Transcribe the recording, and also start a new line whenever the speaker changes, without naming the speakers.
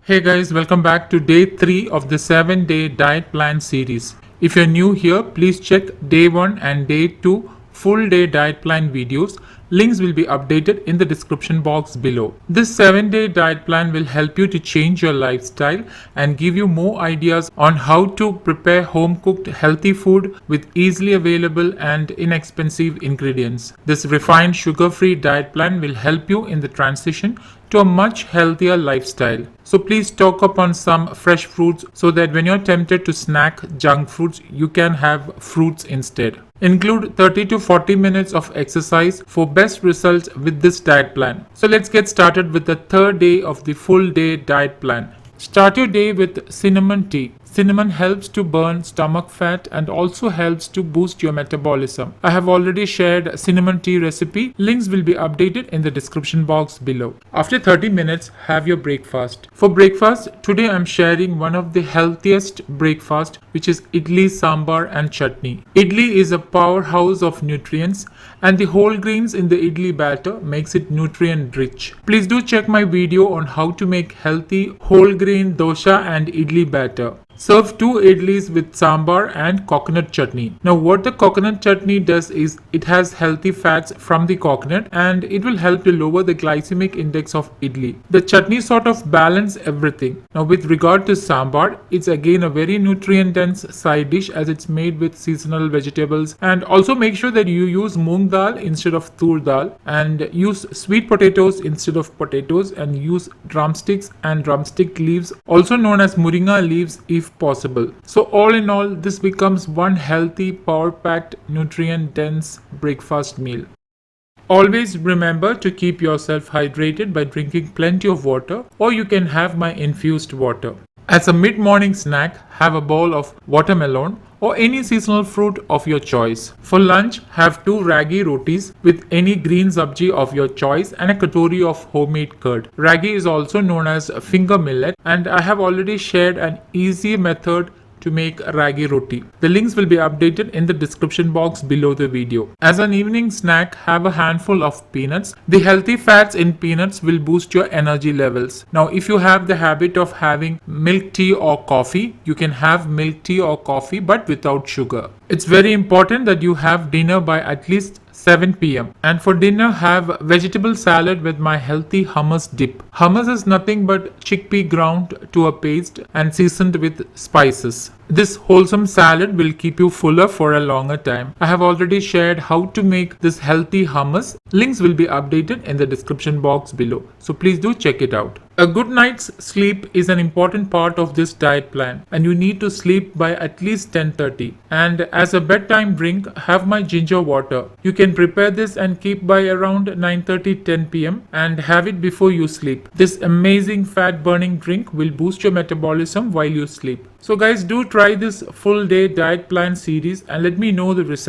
Hey guys, welcome back to day 3 of the 7-day diet plan series. If you're new here, please check day 1 and day 2 full day diet plan videos. Links will be updated in the description box below. This 7-day diet plan will help you to change your lifestyle and give you more ideas on how to prepare home cooked healthy food with easily available and inexpensive ingredients. This refined sugar free diet plan will help you in the transition to a much healthier lifestyle. So please stock up on some fresh fruits so that when you're tempted to snack junk foods, you can have fruits instead. Include 30 to 40 minutes of exercise for best results with this diet plan. So let's get started with the third day of the full day diet plan. Start your day with cinnamon tea. Cinnamon helps to burn stomach fat and also helps to boost your metabolism. I have already shared cinnamon tea recipe. Links will be updated in the description box below. After 30 minutes, have your breakfast. For breakfast, today I'm sharing one of the healthiest breakfast, which is idli, sambar and chutney. Idli is a powerhouse of nutrients and the whole grains in the idli batter makes it nutrient rich. Please do check my video on how to make healthy whole grain dosha and idli batter. Serve 2 idlis with sambar and coconut chutney. Now what the coconut chutney does is it has healthy fats from the coconut and it will help to lower the glycemic index of idli. The chutney sort of balance everything. Now with regard to sambar, it's again a very nutrient dense side dish as it's made with seasonal vegetables, and also make sure that you use moong dal instead of tur dal and use sweet potatoes instead of potatoes and use drumsticks and drumstick leaves, also known as moringa leaves if possible. So all in all, this becomes one healthy, power-packed, nutrient-dense breakfast meal. Always remember to keep yourself hydrated by drinking plenty of water, or you can have my infused water. As a mid-morning snack, have a bowl of watermelon or any seasonal fruit of your choice. For lunch, have 2 ragi rotis with any green sabji of your choice and a katori of homemade curd. Ragi is also known as finger millet, and I have already shared an easy method to make ragi roti. The links will be updated in the description box below the video. As an evening snack, have a handful of peanuts. The healthy fats in peanuts will boost your energy levels. Now, if you have the habit of having milk tea or coffee, you can have milk tea or coffee but without sugar. It's very important that you have dinner by at least 7 p.m. and for dinner have vegetable salad with my healthy hummus dip. Hummus is nothing but chickpea ground to a paste and seasoned with spices. This wholesome salad will keep you fuller for a longer time. I have already shared how to make this healthy hummus. Links will be updated in the description box below. So please do check it out. A good night's sleep is an important part of this diet plan, and you need to sleep by at least 10:30. And as a bedtime drink, have my ginger water. You can prepare this and keep by around 9:30-10 p.m. and have it before you sleep. This amazing fat burning drink will boost your metabolism while you sleep. So guys, do try this full day diet plan series and let me know the results.